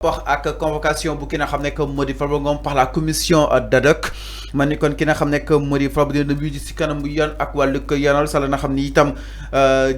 Rapport ak convocation bu ki nga xam ne que moo di Farba Ngom par la commission d'ADOC man ni kon ki nga xam ne que moo di Farba dina wuyu ci kanam yoon ak wàllu ko yoonal sala na xam ni itam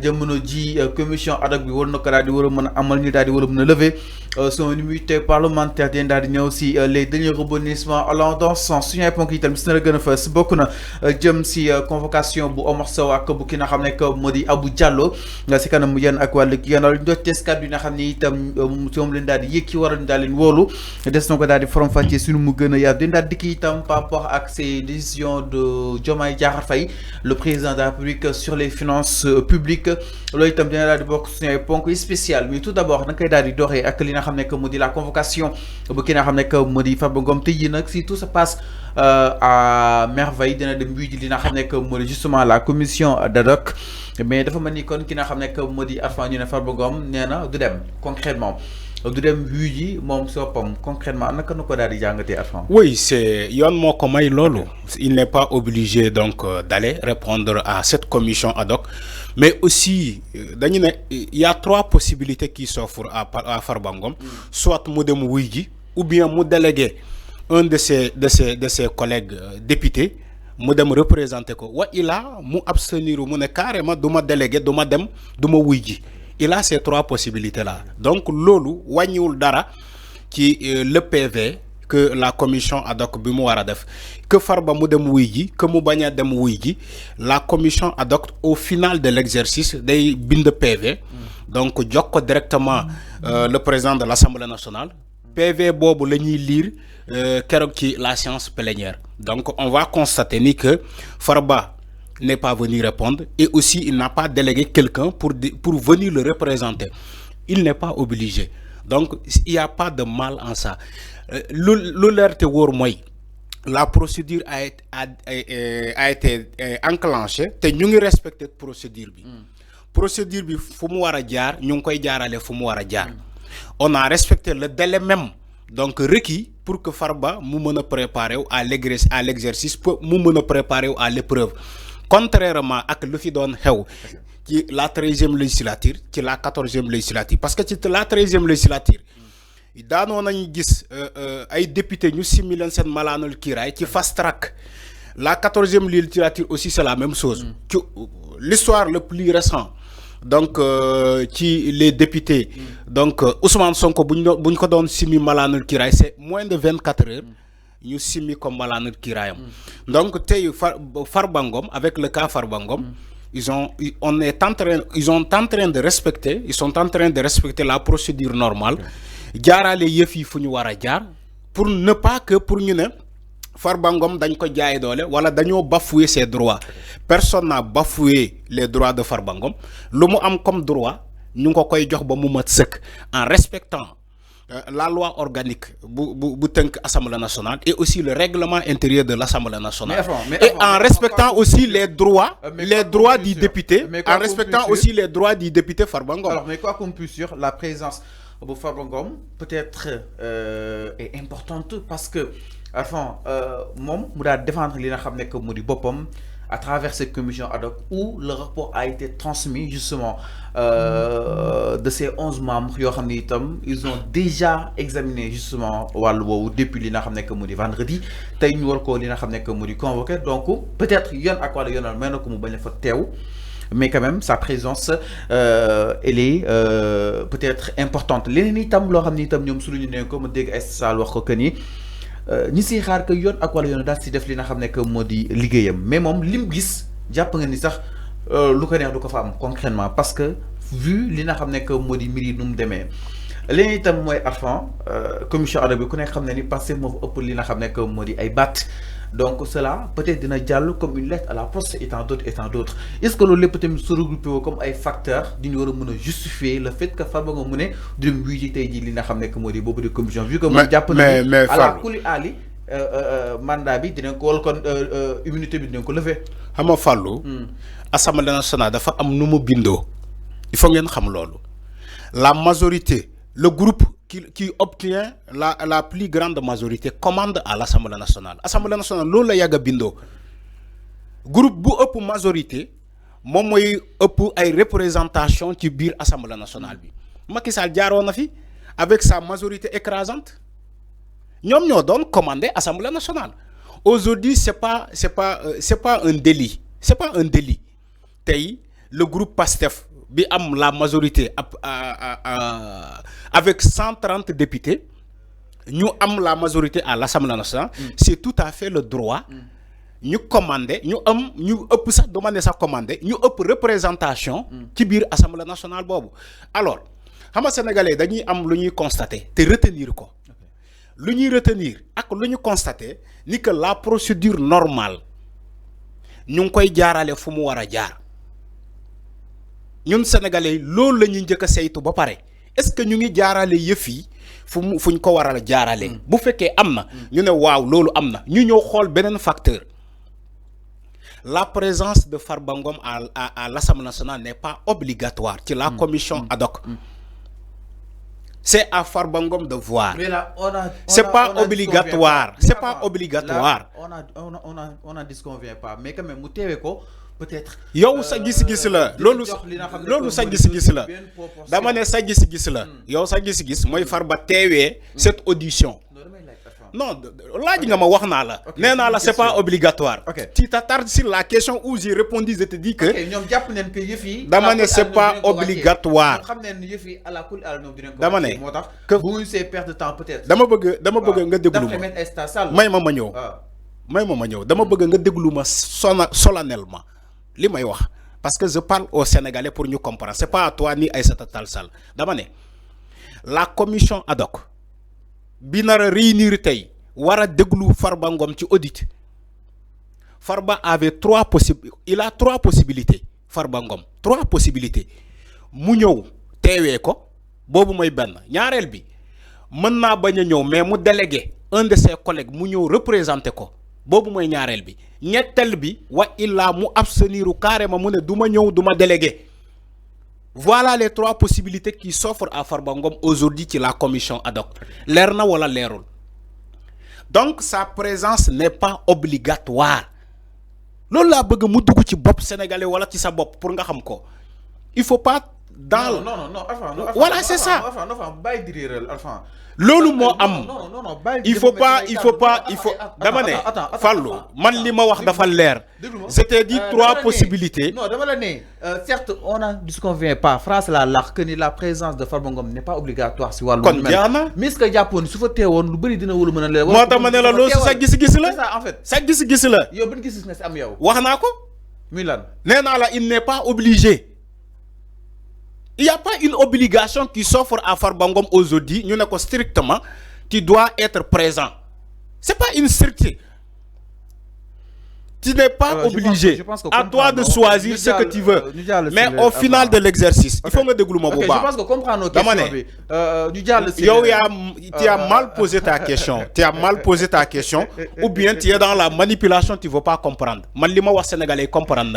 jamono ji commission ADOC bi war na ko daal di war a mën a amal ñu daal di war a mën a lever son immunité parlementaire den daal di ñëw si les derniers rebondissements allant dans ce sens suñu ay ponk itam si na la gën a fës bokk na jëm si convocation bu Omar Sow ak bu ki nga xam ne que moo di Abou Diallo si kanam yoon ak wàllu ko yoonal ndottees kàddu yi nga xam ni itam moom leen daal di yëkki waroon daal leen wóolu des na ko daal di faram-fàccee suñu mu gën a yaatu dañ daal dikk itam par rapport ak ces décisions de Diomaye Diakhar Faye le président de la République sur les finances publiques loolu itam dina daal di bokk suñu ay ponk spécial mais tout d'abord da nga koy daal di doxee ak li nga xam ne que mu di la convocation bu ki nga xam ne que mu di Farba Ngom tey jii nag si tout se passe à merveille dina dem wuyu ji li nga xam ne que mu di justement la commission d'ADOC mais dafa mel ni kon ki nga xam ne que mu di Arfan ñu ne Farba Ngom nee na du dem concrètement du dem wuyu ji moom soppam concrètement naka na ko daal di jàngatee Arfan. Oui, c'est yoon moo ko may loolu. Il n'est pas obligé donc d'aller répondre à cette commission ad hoc mais aussi dañu ne il y a trois possibilités qui s'offrent à Farba Ngom soit mu dem wuyu ji ou bien mu déléguer un de ses collègues députés mu dem représenter ko wa ila mu abstenir mu ne carrément du ma délégué du ma dem du ma wuyu ji. Il a ces trois possibilités là donc loolu wàññiwul dara ci le PV que la commission ad hoc bi mu war a def que Farba mu dem wuy ji que mu bañ a dem wuy ji la commission ad hoc au final de l'exercice day bind PV donc jox ko directement le président de l'Assemblée nationale PV boobu la ñuy lire keroog ci la séance plénière donc on va constater ni que Farba n'est pas venu répondre et aussi il n'a pas délégué quelqu'un pour venir le représenter. Il n'est pas obligé. Donc il n'y a pas de mal en ça. L'alerte wóor mooy la procédure a été enclenchée te ñu ngi respecté procédure bi. Procédure bi fu mu war a jaar ñu ngi koy jaarale fu mu war a jaar. On a respecté le délai même donc requis pour que Farba mu mën a préparer à l'exercice mu mën a préparer à l'épreuve. Contrairement ak lu fi doon xew ci la 13e législature ci la 14e législature parce que ci la 13e législature daanoo nañu gis ay député ñu simmi leen seen malaanul kiiraay ci fast track la 14e législature aussi c'est la même chose ci l'histoire le plus récent donc ci les députés donc Ousmane Sonko buñ ko doon simmi malaanul kiiraay c'est moins de 24 heures ñu simmi comme malaanul kiiraayam donc tey Farba Ngom avec le cas Farba Ngom ils sont en train de respecter la procédure normale jaarale yëf yi fu ñu war a jaar pour ne pas que pour ñu ne Farba Ngom dañ ko jaay doole wala dañoo bafouer ses droits personne n'a bafoué les droits de Farba Ngom lu mu am comme droit ñu ngi ko koy jox ba mu mat sëkk en respectant la loi organique bu tënk Assemblée nationale et aussi le règlement intérieur de l'Assemblée nationale et en respectant aussi les droits du député en respectant aussi les droits du député Farba Ngom. Alors mais quoi qu'on puisse dire la présence bu Farba Ngom peut-être est importante parce que enfin moom mu daal défendre li nga xam ne que mu di boppam à travers cette commission ad hoc où le rapport a été transmis justement de ces 11 membres yoo xam ne itam ils ont déjà examiné justement wàllu woowu depuis li nga xam ne que mu di vendredi tey ñu war ko li nga xam ne que mu di convoqué donc peut-être yoon ak wàllu yoonal may na ko mu bañ a fa teew mais quand même sa présence elle est peut-être importante leneen itam loo xam ne itam ñoom souligné nañ ko ma dégg ay saal wax ko que ni ñi siy xaar que yoon ak wàllu yoon daal si def li nga xam ne que moo di liggéeyam mais moom lim gis jàpp nga ni sax lu ko neex du ko fa am concrètement parce que vu li nga xam ne que moo di mbir yi nu mu demee leneen itam mooy Arfan commission ad hoc bi ku nekk xam ne ni parce que moo fa ëpp li nga xam ne que moo di ay baat donc cela peut-être dina jàll comme une lettre à la poste et tant d'autres est-ce que loolu lépp tamit se regroupé woo comme ay facteurs di ñu war a mën a justifier le fait que Farba Ngom mu ne du dem wuyu ji tey jii li nga xam ne que moo di boobu de commission vu que moom jàpp na ni ala kuli ali mandat bi dinañ ko wala kon immunité bi dinañ ko lever. xam nga Fallou Assemblée nationale dafa am nu mu bindoo il faut ngeen xam loolu la majorité le groupe qui obtient la plus grande majorité commande à l'Assemblée nationale loolu la yàgg a bindoo groupe bu ëpp majorité moom mooy ëpp ay représentation ci biir Assemblée nationale bi Macky Sall jaaroon na fi avec sa majorité écrasante. Ñom ñoo doon commander Assemblée nationale. Aujourd'hui, c'est pas un délit. C'est pas un délit. Tay, le groupe PASTEF bi am la majorité avec 130 députés, nous avons la majorité à l'Assemblée nationale, c'est tout à fait le droit. Nous commander, nous demander ça commander, nous représentation ci biir Assemblée nationale bobu. Alors, xam nga sénégalais dañuy am lu ñuy constater te retenir ko. Lu ñuy retenir ak lu ñu constater ni que la procédure normale ñu ngi koy jaarale fu mu wara jaar. Ñun sénégalais loolu la ñuy njëkk a saytu ba pare. Est-ce que ñu ngi jaarale yëf yi fuñ ko waral jaarale bu fekkee amna ñu ne waaw loolu amna ñu ñëw xool beneen facteur. La présence de Farba Ngom à l'Assemblée nationale n'est pas obligatoire. C'est la commission ad hoc. C'est à Farba Ngom de voir. C'est pas obligatoire. C'est pas obligatoire. On n'en disconvient pas. Mais quand même, peut-être. Yow sa gis-gis la loolu sa gis-gis la dama ne sa gis-gis la yow sa gis-gis mooy Farba teewee cette audition. Non, là, c'est pas obligatoire. Tu t'attardes sur la question où j'ai répondu, je te dis que c'est pas obligatoire. Que vous perdre de temps peut-être. Solennellement. Parce que je parle aux Sénégalais pour nous comprendre. C'est pas à toi ni à Aïssata Tall Sall. La commission ad hoc. Binara réunir tay wara déglu Farba Ngom ci audit. Farba avait il a trois possibilités. Farba Ngom 3 possibilités. Mu ñew téwé ko bobu moy ben ñaarel bi mën na baña ñew mais mu délégué un de ses collègues mu ñew représenter ko bobu moy ñaarel bi ñettel bi wa illa mu absteniru carrément mu ne duma ñew duma délégué. Voilà les 3 possibilités qui s'offrent à Farba Ngom aujourd'hui ci la commission ad hoc. Leer na wala leerul. Donc sa présence n'est pas obligatoire. Loolu la bëgg mu dugg ci bop sénégalais wala ci sa bop pour nga xam ko. Il faut pas dans voilà c'est ça. Loolu mo am. Il faut dama né Fallou man li ma wax dafa leer. C'était dit 3 possibilités. Non, dama la né certes on ne disconvient pas. France que la présence de Farba Ngom n'est pas obligatoire si walu mel. Mais ce que Japon su fa téwon lu bari dina wolu mëna leer. Mo tax mané la loolu sa gis-gis la. C'est ça en fait. Sa gis-gis la. Yow ban gis-gis nga ci am yow. Wax na ko. Muy lan. Néna la il n'est pas obligé. Il n'y a pas une obligation qui s'offre à Farba Ngom aujourd'hui. Nous n'avons strictement, tu dois être présent. Ce n'est pas une stricte. Tu n'es pas obligé. Je pense à toi de choisir ce que tu veux. Mais au final de l'exercice, il faut me dégoûter. Je pense que comprendre nos questions. Tu as mal posé ta question. Tu as mal posé ta question. Ou bien tu es dans la manipulation, tu ne veux pas comprendre. Malima wa Sénégalais comprendre.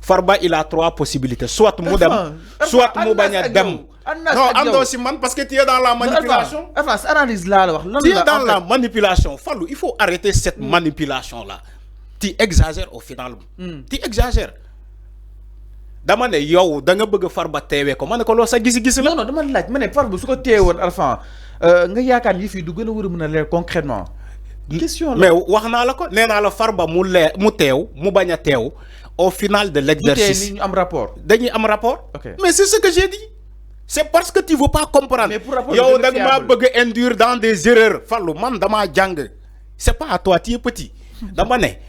Farba il a 3 possibilités soit modem soit mu baña dem non ando si man parce que tu es dans la manipulation analyse là tu es dans la manipulation Fallou il faut arrêter cette manipulation là tu exagères au final tu exagères dama né yow da nga bëgg Farba téwé ko mané ko lo sa gis-gis la non dama laaj mané Farba su ko téwon Alpha nga yaakaar yi fi du gëna wëru mëna leer concrètement question mais waxna la ko néna la Farba mu leer mu téw mu baña téw au final de l'exercice. Nous avons un rapport. Un rapport. Mais c'est ce que j'ai dit. C'est parce que tu ne veux pas comprendre. Mais pour rapport, yo da nga bëgg induire dans des erreurs. Fallou man dama jang. C'est pas à toi, tu es petit. Dama né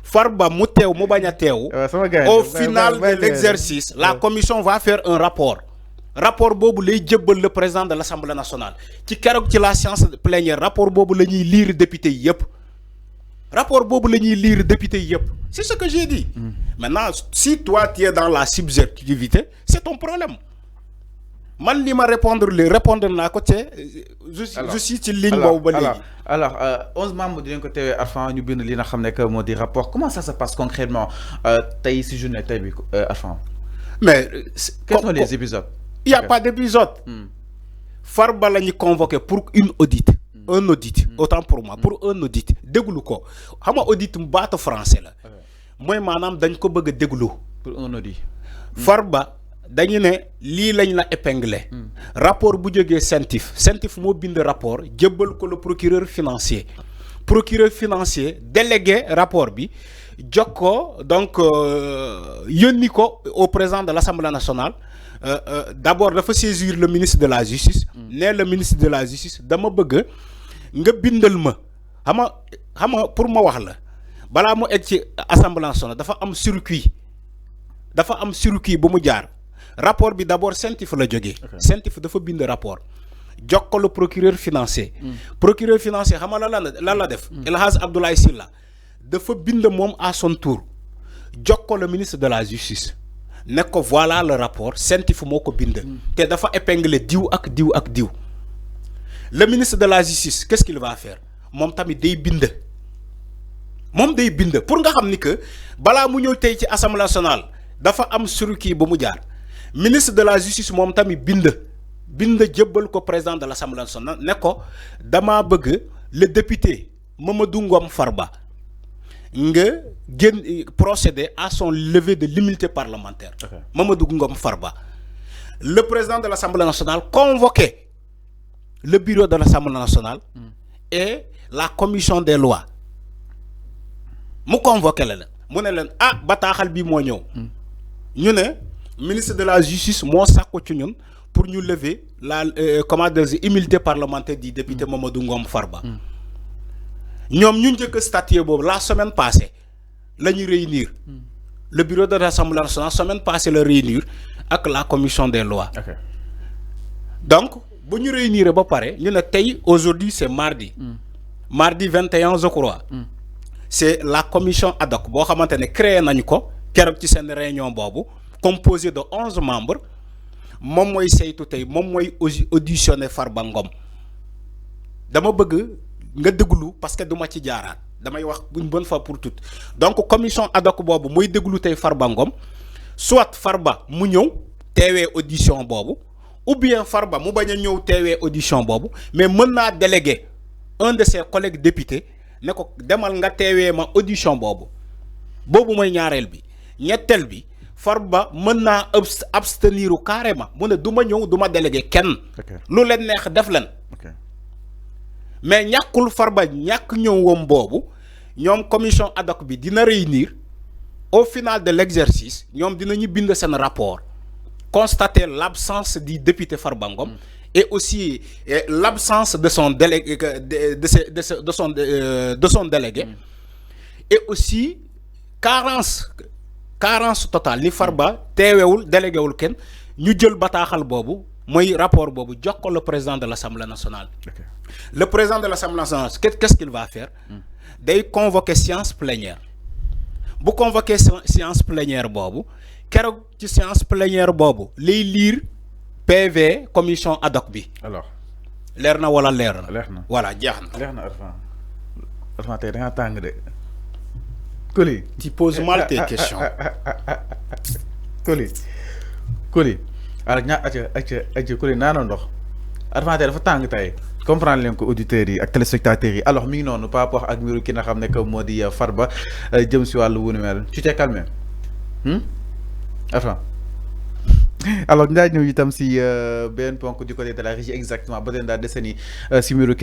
Farba mu tew mu baña tew. Au final de l'exercice, la commission va faire un rapport. Rapport bobu lay djébal le président de l'Assemblée nationale. Ci kérok ci la séance plénière, rapport bobu lañuy lire député yépp. Rapport bobu lañuy lire député yépp. C'est ce que j'ai dit. Maintenant, si toi tu es dans la subjectivité, c'est ton problème. Man li ma répondre na ko té je suis ci ligne bobu ba légui. Alors 11 membres de côté Arfan ñu bind li nga xamné que modi rapport. Comment ça se passe concrètement tay ci journée tay bi Arfan? Mais quels sont les épisodes? Il y a pas d'épisode. Farba lañu convoqué pour une audit. Un audit, autant pour moi, pour un audit. Déglu ko. Xam nga audit mu baatu français la. Moy manam dañ ko bëgg déglu pour un audit. Farba dañu ne lii lañ la épinglé rapport bu jógee CENTIF moo bind rapport jébbal ko le procureur financier délégué rapport bi jox ko donc yónni ko au président de l'Assemblée nationale d'abord dafa saisir le ministre de la justice ne le ministre de la justice dama bëgg nga bindal ma xam nga pour ma wax la balaa mu egg ci Assemblée nationale dafa am circuit bu mu jaar rapport bi d'abord CENTIF la jógee CENTIF dafa bind rapport jox ko le procureur financier xam nga lan la def El Hadj Abdoulaye Sylla dafa bind moom à son tour jox ko le ministre de la justice ne ko voilà le rapport CENTIF moo ko bind te dafa épingler diw ak diw le ministre de la justice qu'est-ce qu'il va faire moom tamit day bind pour nga xam ni que balaa mu ñëw tey ci Assemblée nationale dafa am circuit bu mu jaar ministre de la justice moom tamit bind jébbal ko président de l'Assemblée nationale ne ko dama bëgg le député Mamadou Ngom Farba nga procéder à son levée de l'immunité parlementaire. Mamadou Ngom Farba le président de l'Assemblée nationale convoqué le bureau de l'Assemblée nationale et la commission des lois mu convoqué la mu ne leen bataaxal bi moo ñëw ñu ne ministre de la justice moo sàkku ci ñun pour ñu lever la immunité parlementaire du député Mamadou Ngom Farba ñoom ñu njëkk statué boobu la semaine passée la ñu réunir le bureau de l'Assemblée nationale semaine passée la réunir ak la commission des lois donc bu ñu réunir ba pare ñu ne tey aujourd'hui c'est mardi 21 je crois c'est la commission ad hoc boo xamante ne créé nañu ko keroog ci seen réunion boobu composé de 11 membres moom mooy saytu tey moom mooy auditionné Farba Ngom dama bëgg nga déglu parce que duma ci jaaraat damay wax une bonne fois pour toutes donc commission ad hoc boobu mooy déglu tey Farba Ngom soit Farba mu ñëw teewee audition boobu ou bien Farba mu bañ a ñëw teewee audition boobu mais mën naa déléguer un de ses collègues députés ne ko demal nga teewee ma audition boobu mooy ñaareel bi ñetteel bi Farba mën naa abstenir carrément mu ne du ma ñëw du ma délégué kenn lu leen neex def leen mais ñàkkul Farba ñàkk ñëwam boobu ñoom commission ad hoc bi dina réunir au final de l'exercice ñoom dinañu bind seen rapport constater l'absence du député Farba Ngom et aussi l'absence de son délégué de son délégué et aussi carence totale ni Farba teewewul délégué wul kenn ñu jël bataaxal boobu mooy rapport boobu jox ko le président de l'Assemblée nationale. Le président de l'Assemblée nationale qu'est-ce qu'il va faire? Day convoquer séance plénière bu convoquer séance plénière boobu keroog ci séance plénière boobu lay lire PV commission ad hoc bi. Alors leer na wala leer na. leer na voilà jeex na. leer na Arfan tey da nga tàng de. Coly. Tu poses mal tes questions. Coly alors acca Coly naanoo ndox Arfan tey dafa tàng tey comprendre leen ko auditeurs yi ak téléspectateurs yi alors mi ngi noonu par rapport ak mbiru ki nga xam ne que moo di Farba jëm si wàllu wu ni mel tu t'es calmé Arfan alors ndaa ñëw itam si benn ponk du côté de la régie exactement ba leen daal deseni si mbiru